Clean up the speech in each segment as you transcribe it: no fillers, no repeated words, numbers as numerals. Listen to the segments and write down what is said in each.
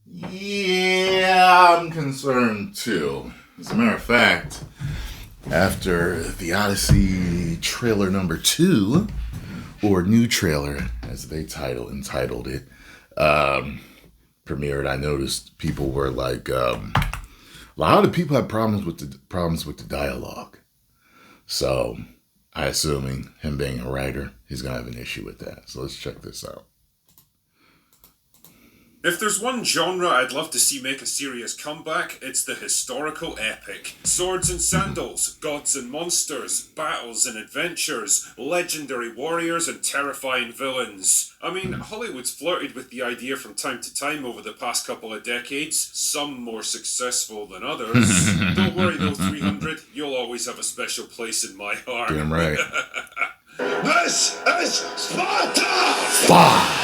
Yeah, I'm concerned too. As a matter of fact, after the Odyssey trailer number 2, or new trailer, as they entitled it, um, premiered, I noticed people were like, a lot of people had problems with the dialogue. So, I assuming him being a writer, he's gonna have an issue with that. So let's check this out. If there's one genre I'd love to see make a serious comeback, it's the historical epic. Swords and sandals, gods and monsters, battles and adventures, legendary warriors and terrifying villains. I mean, Hollywood's flirted with the idea from time to time over the past couple of decades, some more successful than others. Don't worry though, 300, you'll always have a special place in my heart. Damn right. This is Sparta! Bah!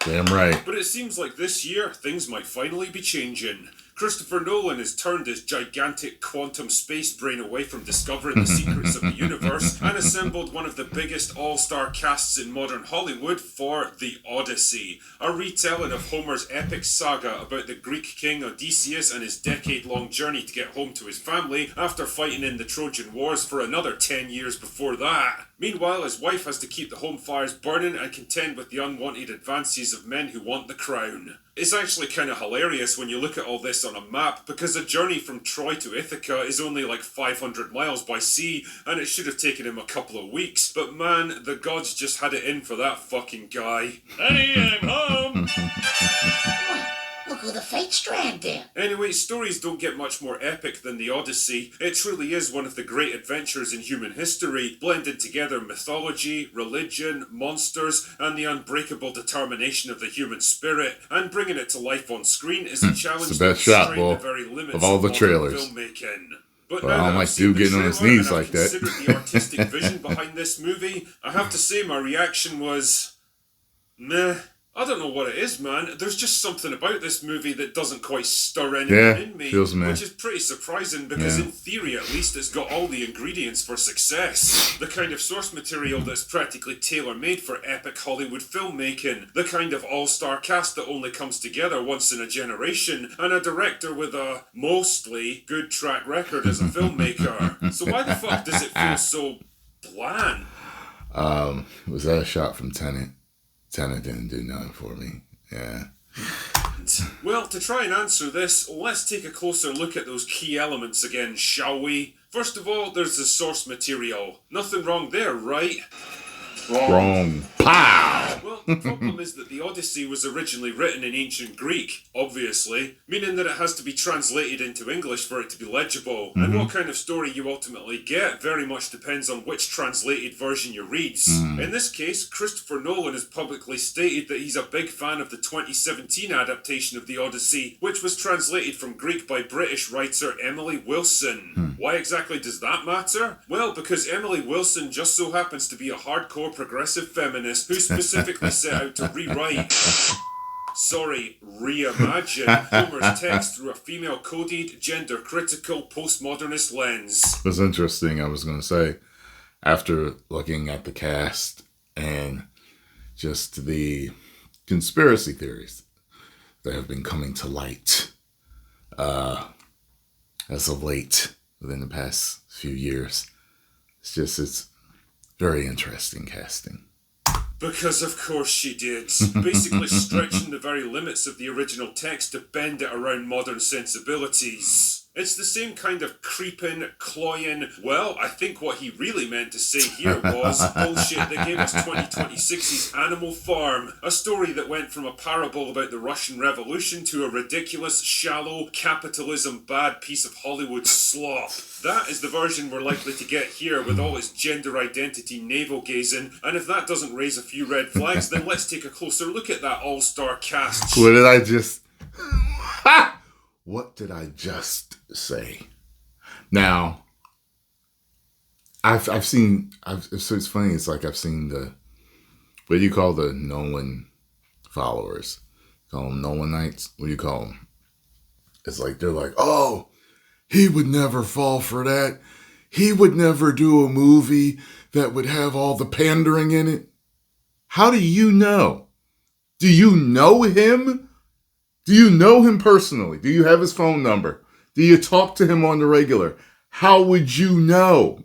Damn right. But it seems like this year, things might finally be changing. Christopher Nolan has turned his gigantic quantum space brain away from discovering the secrets of the universe and assembled one of the biggest all-star casts in modern Hollywood for The Odyssey, a retelling of Homer's epic saga about the Greek king Odysseus and his decade-long journey to get home to his family after fighting in the Trojan Wars for another 10 years before that. Meanwhile, his wife has to keep the home fires burning and contend with the unwanted advances of men who want the crown. It's actually kind of hilarious when you look at all this on a map, because the journey from Troy to Ithaca is only like 500 miles by sea, and it should have taken him a couple of weeks. But man, the gods just had it in for that fucking guy. Honey, I'm home! Look who the fates dragged in. Anyway, stories don't get much more epic than the Odyssey. It truly is one of the great adventures in human history, blending together mythology, religion, monsters, and the unbreakable determination of the human spirit. And bringing it to life on screen is a challenge it's the best shot, the very limits of all the trailers. Filmmaking. But well, I don't like dude getting on his knees like that. Considered the artistic vision behind this movie, I have to say my reaction was, meh. I don't know what it is, man. There's just something about this movie that doesn't quite stir anything in me, which is pretty surprising because in theory, at least, it's got all the ingredients for success. The kind of source material that's practically tailor-made for epic Hollywood filmmaking. The kind of all-star cast that only comes together once in a generation. And a director with a mostly good track record as a filmmaker. So why the fuck does it feel so bland? Was that a shot from Tenet? Tenet didn't do nothing for me. Yeah. Well, to try and answer this, let's take a closer look at those key elements again, shall we? First of all, there's the source material. Nothing wrong there, right? Wrong. Pow! Well, the problem is that the Odyssey was originally written in ancient Greek, obviously, meaning that it has to be translated into English for it to be legible. Mm-hmm. And what kind of story you ultimately get very much depends on which translated version you read. In this case, Christopher Nolan has publicly stated that he's a big fan of the 2017 adaptation of the Odyssey, which was translated from Greek by British writer Emily Wilson. Why exactly does that matter? Well, because Emily Wilson just so happens to be a hardcore progressive feminist who specifically set out to reimagine Homer's text through a female-coded, gender-critical, postmodernist lens. It was interesting, I was going to say, after looking at the cast and just the conspiracy theories that have been coming to light as of late within the past few years. It's very interesting casting. Because of course she did. Basically stretching the very limits of the original text to bend it around modern sensibilities. It's the same kind of creeping, cloying, well, I think what he really meant to say here was bullshit that gave us 2026's Animal Farm, a story that went from a parable about the Russian Revolution to a ridiculous, shallow, capitalism bad piece of Hollywood slop. That is the version we're likely to get here with all its gender identity navel-gazing, and if that doesn't raise a few red flags, then let's take a closer look at that all-star cast. What did I just... What did I just say? Now, I've seen, so it's funny, it's like I've seen what do you call the Nolan followers? Call them Nolanites? What do you call them? It's like, they're like, oh, he would never fall for that. He would never do a movie that would have all the pandering in it. How do you know? Do you know him? Do you know him personally? Do you have his phone number? Do you talk to him on the regular? How would you know?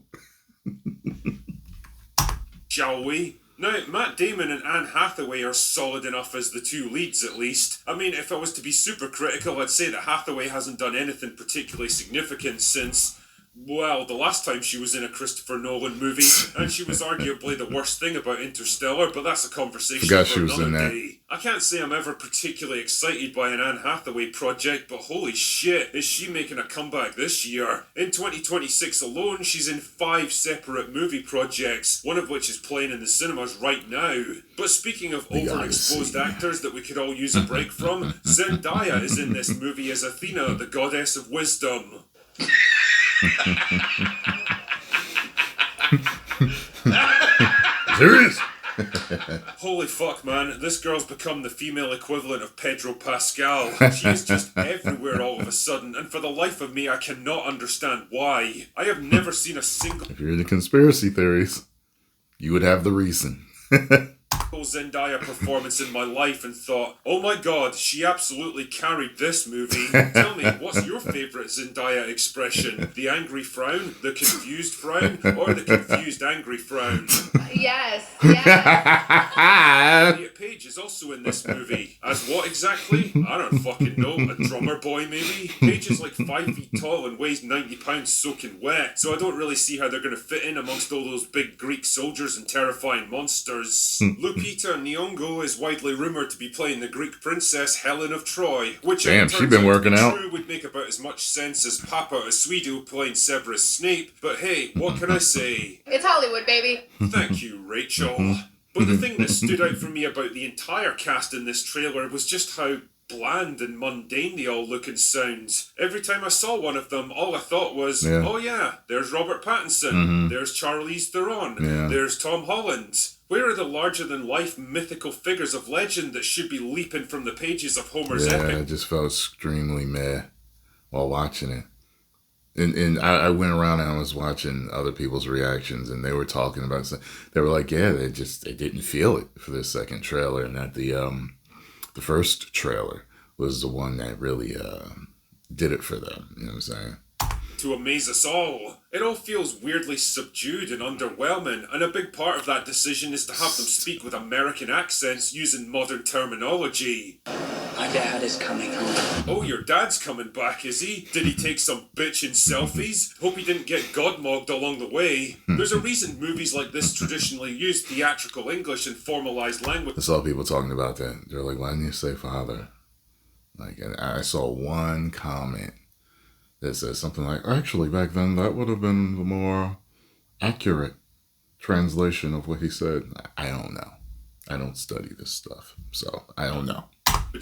Shall we? Now, Matt Damon and Anne Hathaway are solid enough as the two leads, at least. I mean, if I was to be super critical, I'd say that Hathaway hasn't done anything particularly significant since, well, the last time she was in a Christopher Nolan movie, and she was arguably the worst thing about Interstellar, but that's a conversation for another day. I can't say I'm ever particularly excited by an Anne Hathaway project, but holy shit, is she making a comeback this year. In 2026 alone, she's in 5 separate movie projects, one of which is playing in the cinemas right now. But speaking of overexposed actors that we could all use a break from, Zendaya is in this movie as Athena, the goddess of wisdom. Serious? Holy fuck, man. This girl's become the female equivalent of Pedro Pascal. She is just everywhere all of a sudden, and for the life of me, I cannot understand why. I have never seen a single... If you're into conspiracy theories, you would have the reason. Zendaya performance in my life and thought, oh my god, she absolutely carried this movie. Tell me, what's your favourite Zendaya expression? The angry frown, the confused frown, or the confused angry frown? Yes. Elliot Page is also in this movie. As what exactly? I don't fucking know. A drummer boy, maybe? Page is like 5 feet tall and weighs 90 pounds soaking wet, so I don't really see how they're going to fit in amongst all those big Greek soldiers and terrifying monsters. Lupita Nyong'o is widely rumoured to be playing the Greek princess Helen of Troy, which she's been working out. True would make about as much sense as Papa Asuido playing Severus Snape, but hey, what can I say? It's Hollywood, baby. Thank you, Rachel. But the thing that stood out for me about the entire cast in this trailer was just how bland and mundane they all look and sound. Every time I saw one of them, all I thought was, oh yeah, there's Robert Pattinson, there's Charlize Theron, there's Tom Holland. Where are the larger-than-life mythical figures of legend that should be leaping from the pages of Homer's epic? Yeah, I just felt extremely meh while watching it. And I went around and I was watching other people's reactions, and they were talking about it. They were like, yeah, they didn't feel it for this second trailer, and that the first trailer was the one that really did it for them. You know what I'm saying? To amaze us all. It all feels weirdly subdued and underwhelming, and a big part of that decision is to have them speak with American accents using modern terminology. My dad is coming home. Oh, your dad's coming back, is he? Did he take some bitchin' selfies? Hope he didn't get godmogged along the way. There's a reason movies like this traditionally use theatrical English and formalized language. I saw people talking about that. They're like, why didn't you say father? Like, and I saw one comment that says something like, actually, back then, that would have been the more accurate translation of what he said. I don't know. I don't study this stuff, so I don't know.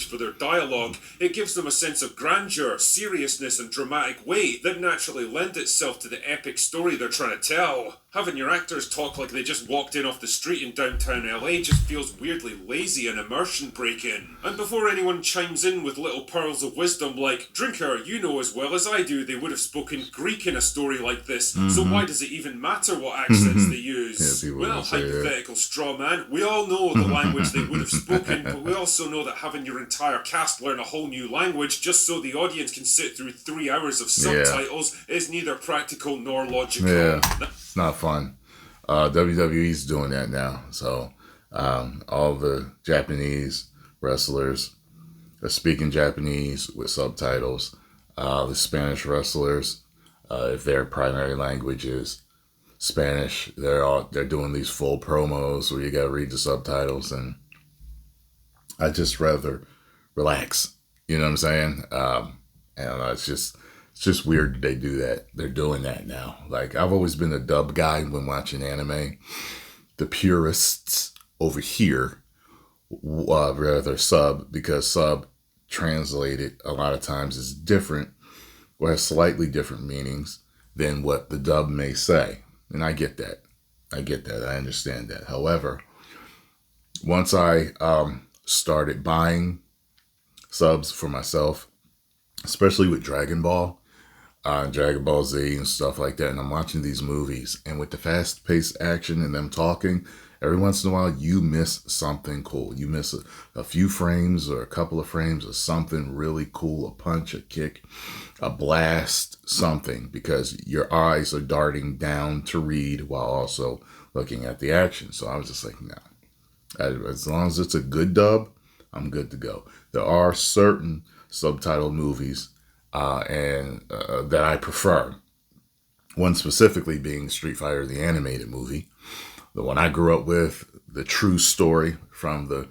For their dialogue, it gives them a sense of grandeur, seriousness, and dramatic weight that naturally lend itself to the epic story they're trying to tell. Having your actors talk like they just walked in off the street in downtown LA just feels weirdly lazy and immersion breaking. And before anyone chimes in with little pearls of wisdom like, Drinker, you know as well as I do they would have spoken Greek in a story like this, so why does it even matter what accents they use? Yeah, well, hypothetical straw man, we all know the language they would have spoken, but we also know that having your entire cast learn a whole new language just so the audience can sit through 3 hours of subtitles is neither practical nor logical. Yeah, it's not fun. WWE's doing that now. So all the Japanese wrestlers are speaking Japanese with subtitles. The Spanish wrestlers, if their primary language is Spanish, they're doing these full promos where you got to read the subtitles, and I just rather relax. You know what I'm saying? And it's just weird that they do that. They're doing that now. Like, I've always been a dub guy when watching anime. The purists over here rather sub, because sub translated a lot of times is different or has slightly different meanings than what the dub may say. And I get that. I understand that. However, once I started buying subs for myself, especially with Dragon Ball Z and stuff like that, and I'm watching these movies, and with the fast-paced action and them talking, Every once in a while, you miss something cool. You miss a few frames or a couple of frames of something really cool, a punch, a kick, a blast, something, because your eyes are darting down to read while also looking at the action. So I was just like, no. As long as it's a good dub, I'm good to go. There are certain subtitled movies that I prefer. One specifically being Street Fighter, the animated movie. The one I grew up with, the true story from the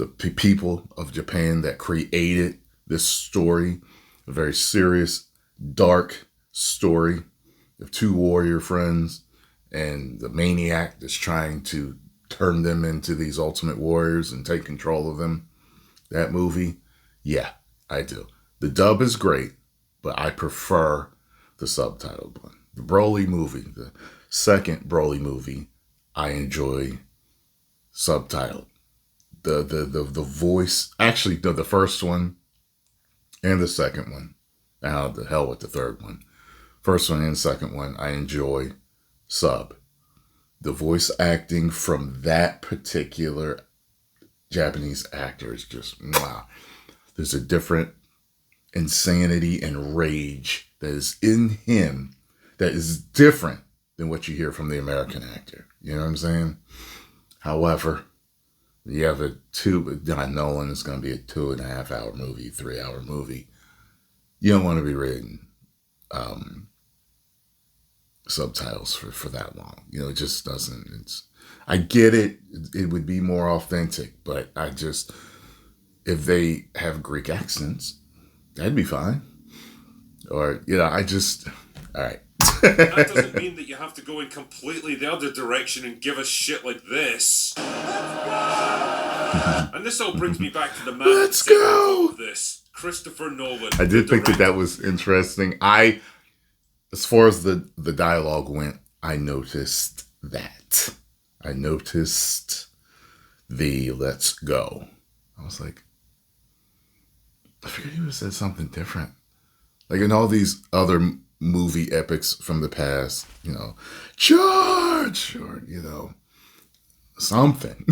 people of Japan that created this story. A very serious, dark story of two warrior friends and the maniac that's trying to turn them into these ultimate warriors and take control of them. That movie, yeah, I do. The dub is great, but I prefer the subtitled one. The Broly movie, the second Broly movie, I enjoy subtitled. The voice, actually, the first one and the second one. Now, the hell with the third one. First one and second one, I enjoy sub. The voice acting from that particular Japanese actor is just, wow. There's a different insanity and rage that is in him that is different than what you hear from the American actor. You know what I'm saying? However, you have Nolan is going to be a 2.5 hour movie, 3 hour movie. You don't want to be reading subtitles for that long. You know, it just doesn't. I get it. It would be more authentic, but if they have Greek accents, that'd be fine. Or, all right. That doesn't mean that you have to go in completely the other direction and give us shit like this. And this all brings me back to the man Let's go! Of this, Christopher Nolan. I did think that was interesting. As far as the dialogue went, I noticed that. I noticed the let's go. I was like, I figured he would have said something different. Like in all these other movie epics from the past, charge, or, something.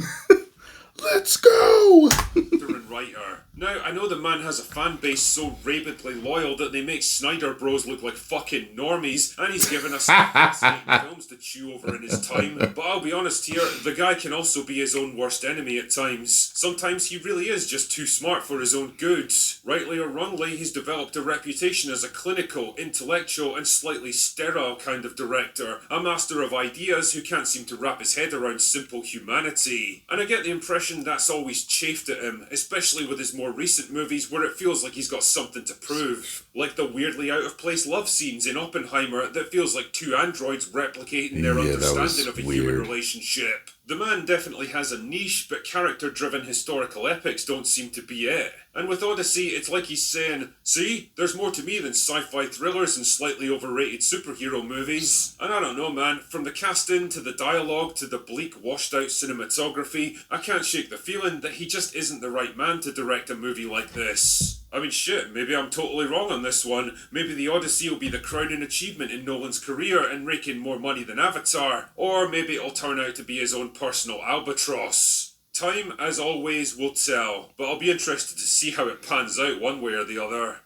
Let's go! And writer. Now, I know the man has a fan base so rabidly loyal that they make Snyder Bros look like fucking normies, and he's given us some fascinating films to chew over in his time. But I'll be honest here, the guy can also be his own worst enemy at times. Sometimes he really is just too smart for his own good. Rightly or wrongly, he's developed a reputation as a clinical, intellectual, and slightly sterile kind of director. A master of ideas who can't seem to wrap his head around simple humanity. And I get the impression that's always chafed at him, especially with his more recent movies where it feels like he's got something to prove. Like the weirdly out-of-place love scenes in Oppenheimer that feels like two androids replicating their understanding of a human relationship. The man definitely has a niche, but character-driven historical epics don't seem to be it. And with Odyssey, it's like he's saying, see, there's more to me than sci-fi thrillers and slightly overrated superhero movies. And I don't know, man, from the casting to the dialogue to the bleak, washed-out cinematography, I can't shake the feeling that he just isn't the right man to direct a movie like this. I mean, shit, maybe I'm totally wrong on this one. Maybe the Odyssey will be the crowning achievement in Nolan's career and rake in more money than Avatar. Or maybe it'll turn out to be his own personal albatross. Time, as always, will tell, but I'll be interested to see how it pans out one way or the other.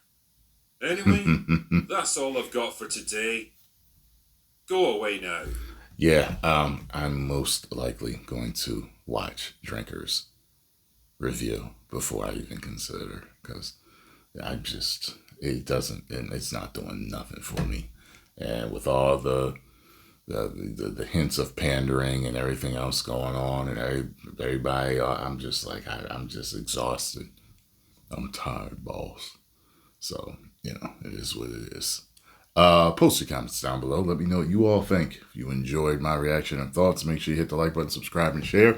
Anyway, that's all I've got for today. Go away now. Yeah, I'm most likely going to watch Drinker's review before I even consider, because it's not doing nothing for me. And with all the hints of pandering and everything else going on, and everybody, I'm just exhausted. I'm tired, boss. So, it is what it is. Post your comments down below. Let me know what you all think. If you enjoyed my reaction and thoughts, make sure you hit the like button, subscribe, and share.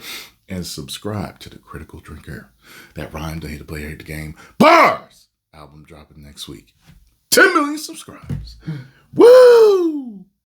And subscribe to The Critical Drinker. That rhymed, I hate to play, I hate the game. Bars! Album dropping next week. 10 million subscribers. Woo!